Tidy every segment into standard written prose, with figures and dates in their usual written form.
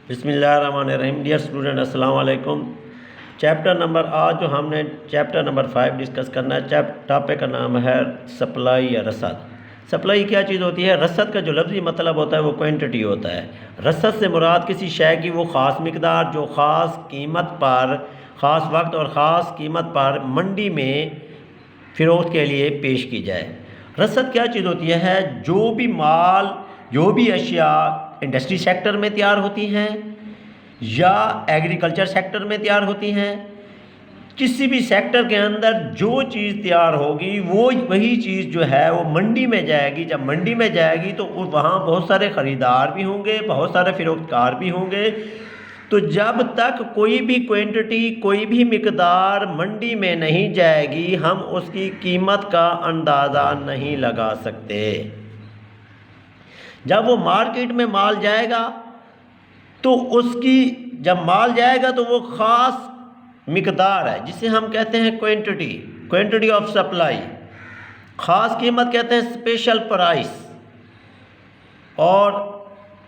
بسم اللہ الرحمن الرحیم. ڈیئر اسٹوڈنٹ السلام علیکم. چیپٹر نمبر آج جو ہم نے چیپٹر نمبر 5 ڈسکس کرنا ہے. ٹاپک کا نام ہے سپلائی یا رسد. سپلائی کیا چیز ہوتی ہے؟ رسد کا جو لفظی مطلب ہوتا ہے وہ کوانٹٹی ہوتا ہے. رسد سے مراد کسی شے کی وہ خاص مقدار جو خاص قیمت پر، خاص وقت اور خاص قیمت پر منڈی میں فروخت کے لیے پیش کی جائے. رسد کیا چیز ہوتی ہے؟ جو بھی مال، جو بھی اشیاء انڈسٹری سیکٹر میں تیار ہوتی ہیں یا ایگریکلچر سیکٹر میں تیار ہوتی ہیں، کسی بھی سیکٹر کے اندر جو چیز تیار ہوگی وہی چیز جو ہے وہ منڈی میں جائے گی. جب منڈی میں جائے گی تو وہاں بہت سارے خریدار بھی ہوں گے، بہت سارے فروخت کار بھی ہوں گے. تو جب تک کوئی بھی کوانٹٹی، کوئی بھی مقدار منڈی میں نہیں جائے گی، ہم اس کی قیمت کا اندازہ نہیں لگا سکتے. جب وہ مارکیٹ میں مال جائے گا تو جب مال جائے گا تو وہ خاص مقدار ہے جسے ہم کہتے ہیں کوانٹٹی آف سپلائی. خاص قیمت کہتے ہیں اسپیشل پرائس. اور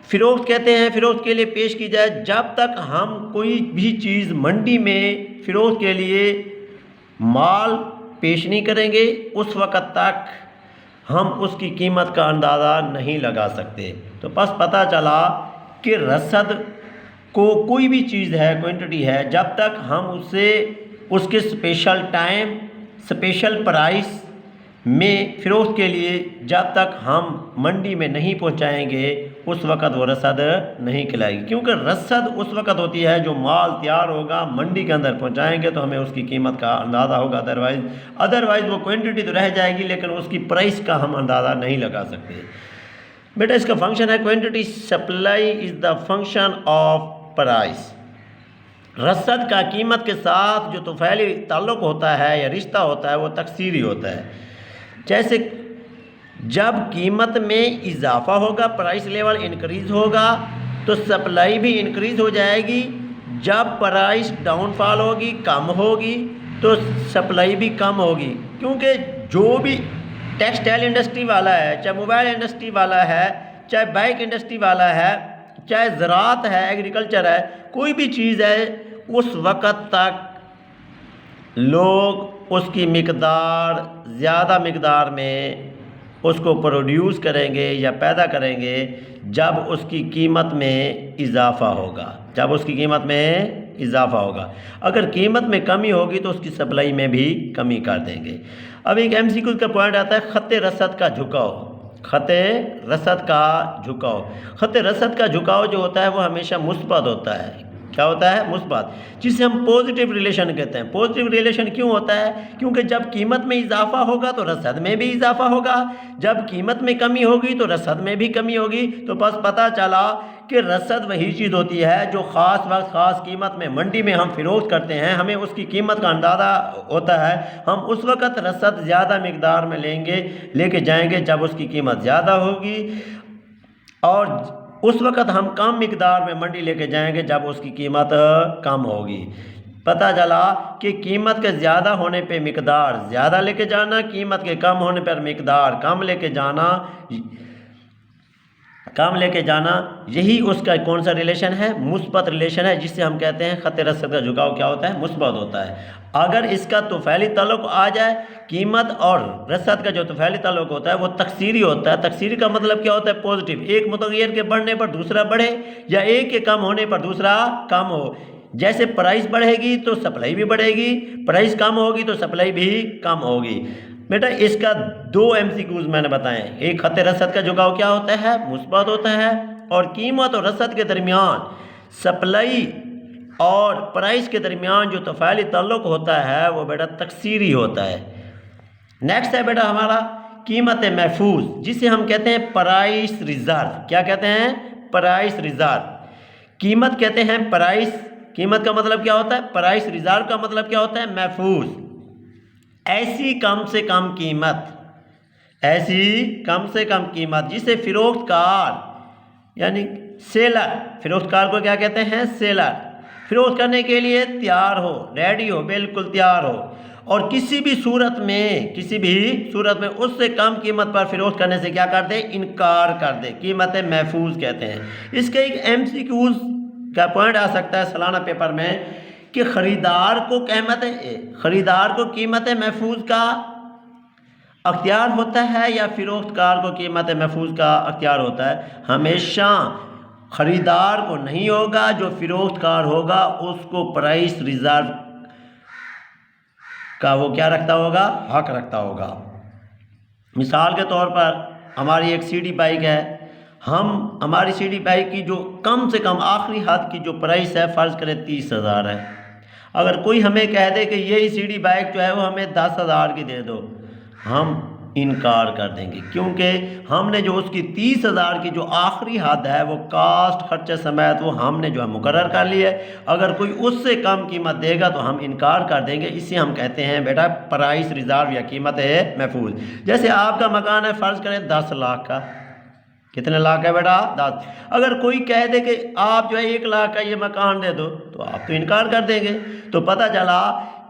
فروخت کہتے ہیں فروخت کے لیے پیش کی جائے. جب تک ہم کوئی بھی چیز منڈی میں فروخت کے لیے مال پیش نہیں کریں گے، اس وقت تک ہم اس کی قیمت کا اندازہ نہیں لگا سکتے. تو بس پتہ چلا کہ رسد کو کوئی بھی چیز ہے، کوانٹٹی ہے، جب تک ہم اس کے اسپیشل ٹائم، اسپیشل پرائس میں فروخت کے لیے جب تک ہم منڈی میں نہیں پہنچائیں گے، اس وقت وہ رسد نہیں کہلائے گی. کیونکہ رسد اس وقت ہوتی ہے جو مال تیار ہوگا، منڈی کے اندر پہنچائیں گے تو ہمیں اس کی قیمت کا اندازہ ہوگا. ادروائز وہ کوانٹٹی تو رہ جائے گی لیکن اس کی پرائس کا ہم اندازہ نہیں لگا سکتے. بیٹا اس کا فنکشن ہے quantity supply is the function of price. رسد کا قیمت کے ساتھ جو طفیلی تعلق ہوتا ہے یا رشتہ ہوتا ہے وہ تکثیری ہوتا ہے. جیسے جب قیمت میں اضافہ ہوگا، پرائس لیول انکریز ہوگا تو سپلائی بھی انکریز ہو جائے گی. جب پرائس ڈاؤن فال ہوگی، کم ہوگی، تو سپلائی بھی کم ہوگی. کیونکہ جو بھی ٹیکسٹائل انڈسٹری والا ہے، چاہے موبائل انڈسٹری والا ہے، چاہے بائک انڈسٹری والا ہے، چاہے زراعت ہے، ایگریکلچر ہے، کوئی بھی چیز ہے، اس وقت تک لوگ اس کی مقدار زیادہ مقدار میں اس کو پروڈیوس کریں گے یا پیدا کریں گے جب اس کی قیمت میں اضافہ ہوگا. اگر قیمت میں کمی ہوگی تو اس کی سپلائی میں بھی کمی کر دیں گے. اب ایک ایم سی کیو کا پوائنٹ آتا ہے خط رسد کا جھکاؤ. خط رسد کا جھکاؤ جو ہوتا ہے وہ ہمیشہ مثبت ہوتا ہے. کیا ہوتا ہے؟ مثبت، جسے ہم پوزیٹیو ریلیشن کہتے ہیں. پوزیٹیو ریلیشن کیوں ہوتا ہے؟ کیونکہ جب قیمت میں اضافہ ہوگا تو رسد میں بھی اضافہ ہوگا، جب قیمت میں کمی ہوگی تو رسد میں بھی کمی ہوگی. تو بس پتہ چلا کہ رسد وہی چیز ہوتی ہے جو خاص وقت، خاص قیمت میں منڈی میں ہم فروخت کرتے ہیں، ہمیں اس کی قیمت کا اندازہ ہوتا ہے. ہم اس وقت رسد زیادہ مقدار میں لے کے جائیں گے جب اس کی قیمت زیادہ ہوگی، اور اس وقت ہم کم مقدار میں منڈی لے کے جائیں گے جب اس کی قیمت کم ہوگی. پتہ چلا کہ قیمت کے زیادہ ہونے پہ مقدار زیادہ لے کے جانا، قیمت کے کم ہونے پر مقدار کم لے کے جانا، یہی اس کا کون سا ریلیشن ہے؟ مثبت ریلیشن ہے، جس سے ہم کہتے ہیں خط رسد کا جھکاؤ کیا ہوتا ہے؟ مثبت ہوتا ہے. اگر اس کا طفیلی تعلق آ جائے، قیمت اور رسد کا جو طفیلی تعلق ہوتا ہے وہ تکثیری ہوتا ہے. تکثیری کا مطلب کیا ہوتا ہے؟ پوزیٹیو. ایک متغیر کے بڑھنے پر دوسرا بڑھے یا ایک کے کم ہونے پر دوسرا کم ہو. جیسے پرائس بڑھے گی تو سپلائی بھی بڑھے گی، پرائس کم ہوگی تو سپلائی بھی کم ہوگی. بیٹا اس کا 2 ایم سی کیوز میں نے بتائے. ایک خط رسد کا جھکاؤ کیا ہوتا ہے؟ مثبت ہوتا ہے. اور قیمت اور رسد کے درمیان، سپلائی اور پرائس کے درمیان جو طفیلی تعلق ہوتا ہے وہ بیٹا تکثیری ہوتا ہے. نیکسٹ ہے بیٹا ہمارا قیمت محفوظ، جسے ہم کہتے ہیں پرائس ریزرو. کیا کہتے ہیں؟ Price reserve. قیمت کہتے ہیں پرائس. قیمت کا مطلب کیا ہوتا ہے؟ پرائس ریزرو کا مطلب کیا ہوتا ہے؟ محفوظ. ایسی کم سے کم قیمت جسے فروخت کار یعنی سیلر، فروخت کار کو کیا کہتے ہیں؟ سیلر. فروخت کرنے کے لیے تیار ہو، ریڈی ہو، بالکل تیار ہو، اور کسی بھی صورت میں اس سے کم قیمت پر فروخت کرنے سے کیا کر دے؟ انکار کر دے. قیمت محفوظ کہتے ہیں. اس کے ایک ایم سی کیوز کیا پوائنٹ آ سکتا ہے سالانہ پیپر میں کہ خریدار کو قیمت محفوظ کا اختیار ہوتا ہے یا فروخت کار کو قیمت محفوظ کا اختیار ہوتا ہے؟ ہمیشہ خریدار کو نہیں ہوگا، جو فروخت کار ہوگا اس کو پرائس ریزرو کا وہ کیا رکھتا ہوگا؟ حق رکھتا ہوگا۔ مثال کے طور پر ہماری ایک سی ڈی بائک ہے، ہماری سی ڈی بائک کی جو کم سے کم آخری حد کی جو پرائس ہے فرض کرے 30,000 ہے۔ اگر کوئی ہمیں کہہ دے کہ یہی سی ڈی بائک جو ہے وہ ہمیں 10,000 کی دے دو، ہم انکار کر دیں گے، کیونکہ ہم نے جو اس کی 30,000 کی جو آخری حد ہے وہ کاسٹ خرچے سمیت وہ ہم نے جو ہے مقرر کر لی ہے۔ اگر کوئی اس سے کم قیمت دے گا تو ہم انکار کر دیں گے۔ اسے ہم کہتے ہیں بیٹا پرائس ریزرو یا قیمت محفوظ۔ جیسے آپ کا مکان ہے فرض کریں 10 لاکھ کا، کتنے لاکھ ہے بیٹا؟ 10۔ اگر کوئی کہہ دے کہ آپ جو ہے 1 لاکھ کا یہ مکان دے دو تو آپ تو انکار کر دیں گے۔ تو پتہ چلا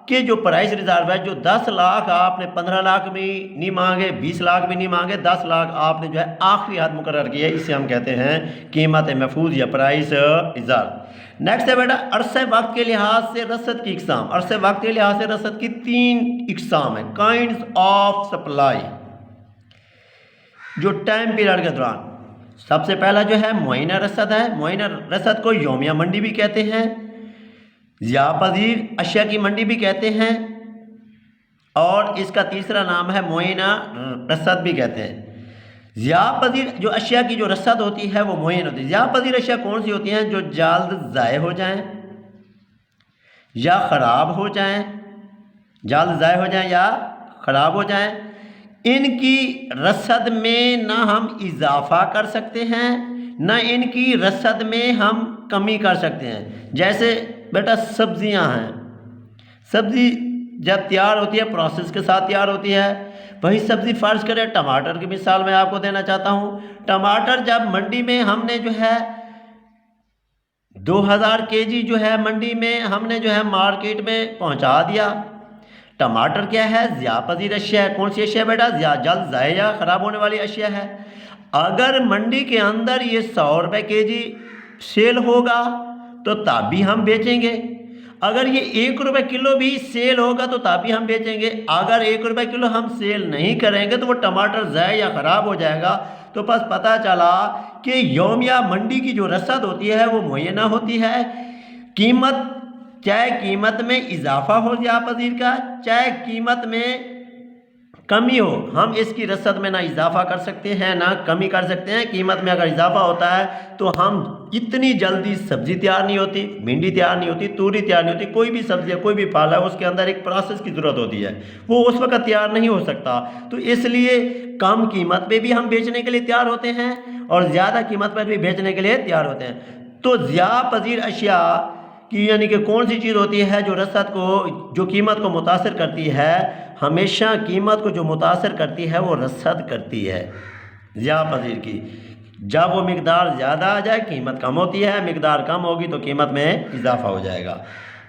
کہ جو پرائس ریزرو ہے، جو 10 لاکھ آپ نے 15 لاکھ بھی نہیں مانگے، 20 لاکھ بھی نہیں مانگے، 10 لاکھ آپ نے جو ہے آخری حد مقرر کی ہے، اسے ہم کہتے ہیں قیمت محفوظ یا پرائس ریزرو۔ نیکسٹ ہے بیٹا عرصہ وقت کے لحاظ سے رسد کی اقسام۔ عرصہ وقت کے لحاظ سے رسد کی 3 اقسام ہیں، کائنڈز آف سپلائی، جو ٹائم پیریڈ کے دوران۔ سب سے پہلا جو ہے معینہ رسد ہے، معینہ رسد کو یومیہ منڈی بھی کہتے ہیں، ضیاء پذیر اشیاء کی منڈی بھی کہتے ہیں، اور اس کا تیسرا نام ہے معینہ رسد بھی کہتے ہیں۔ ضیاء پذیر جو اشیاء کی جو رسد ہوتی ہے وہ معین ہوتی ہے۔ ضیاء پذیر اشیاء کون سی ہوتی ہیں؟ جو جلد ضائع ہو جائیں یا خراب ہو جائیں، جلد ضائع ہو جائیں یا خراب ہو جائیں، ان کی رسد میں نہ ہم اضافہ کر سکتے ہیں نہ ان کی رسد میں ہم کمی کر سکتے ہیں۔ جیسے بیٹا سبزیاں ہیں، سبزی جب تیار ہوتی ہے پروسیس کے ساتھ تیار ہوتی ہے، وہی سبزی فرض کرے ٹماٹر کی مثال میں آپ کو دینا چاہتا ہوں۔ ٹماٹر جب منڈی میں ہم نے جو ہے 2000 kg جو ہے منڈی میں ہم نے جو ہے مارکیٹ میں پہنچا دیا۔ ٹماٹر کیا ہے؟ ضیاء پذیر اشیاء ہے۔ کون سی اشیاء بیٹا؟ جلد ضائع یا خراب ہونے والی اشیاء ہے۔ اگر منڈی کے اندر یہ 100 روپے kg سیل ہوگا تو تب بھی ہم بیچیں گے، اگر یہ 1 روپے کلو بھی سیل ہوگا تو تب بھی ہم بیچیں گے۔ اگر 1 روپے کلو ہم سیل نہیں کریں گے تو وہ ٹماٹر ضائع یا خراب ہو جائے گا۔ تو بس پتہ چلا کہ یومیہ منڈی کی جو رسد ہوتی ہے وہ معینہ ہوتی ہے۔ قیمت چاہے قیمت میں اضافہ ہو ضیاء پذیر کا، چاہے قیمت میں کمی ہو، ہم اس کی رسد میں نہ اضافہ کر سکتے ہیں نہ کمی کر سکتے ہیں۔ قیمت میں اگر اضافہ ہوتا ہے تو ہم اتنی جلدی سبزی تیار نہیں ہوتی، بھنڈی تیار نہیں ہوتی، توری تیار نہیں ہوتی، کوئی بھی سبزی ہے، کوئی بھی پھل ہے، اس کے اندر ایک پروسیس کی ضرورت ہوتی ہے، وہ اس وقت تیار نہیں ہو سکتا۔ تو اس لیے کم قیمت پہ بھی ہم بیچنے کے لیے تیار ہوتے ہیں اور زیادہ قیمت پر بھی بیچنے کے لیے تیار ہوتے ہیں۔ تو ضیاء پذیر اشیاء کی یعنی کہ کون سی چیز ہوتی ہے جو رسد کو، جو قیمت کو متاثر کرتی ہے؟ ہمیشہ قیمت کو جو متاثر کرتی ہے وہ رسد کرتی ہے ضیاء پذیر کی۔ جب وہ مقدار زیادہ آ جائے قیمت کم ہوتی ہے، مقدار کم ہوگی تو قیمت میں اضافہ ہو جائے گا۔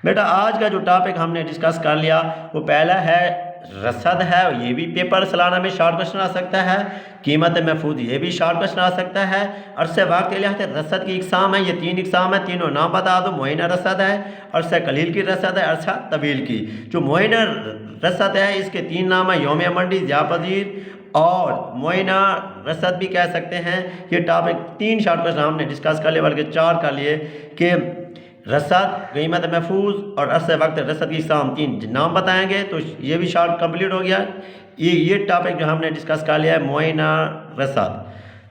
بیٹا آج کا جو ٹاپک ہم نے ڈسکس کر لیا وہ پہلا ہے رسد ہے، یہ بھی پیپر سالانہ میں شارٹ کوشچن آ سکتا ہے۔ قیمت محفوظ یہ بھی شارٹ کوشچن آ سکتا ہے۔ عرصہ وقت کے لحاظ سے رسد کی اقسام ہے، یہ 3 اقسام ہے، تینوں نام بتا دو۔ معینہ رسد ہے، عرصہ قلیل کی رسد ہے، عرصہ طویل کی۔ جو معینہ رسد ہے اس کے 3 نام ہیں، یومیہ منڈی، ضیاء پذیر اور معینہ رسد بھی کہہ سکتے ہیں۔ یہ ٹاپک 3 شارٹ کوشچن ہم نے ڈسکس کر لیے، بلکہ 4 کر لیے کہ رسد، قیمت محفوظ اور عرصہ وقت رسد کی اقسام 3 نام بتائیں گے۔ تو یہ بھی شارٹ کمپلیٹ ہو گیا۔ یہ ٹاپک جو ہم نے ڈسکس کر لیا ہے معینہ رسد،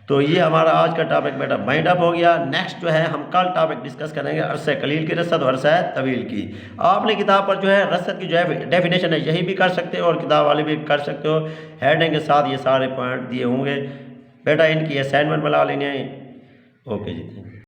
تو یہ ہمارا آج کا ٹاپک بیٹا بائنڈ اپ ہو گیا۔ نیکسٹ جو ہے ہم کل ٹاپک ڈسکس کریں گے عرصہ قلیل کی رسد اور عرصہ طویل کی۔ آپ نے کتاب پر جو ہے رسد کی جو ہے ڈیفینیشن ہے یہی بھی کر سکتے ہو اور کتاب والے بھی کر سکتے ہو، ہیڈنگ کے ساتھ یہ سارے پوائنٹ دیے ہوں گے۔ بیٹا ان کی اسائنمنٹ بنا لینی ہے۔ اوکے جی۔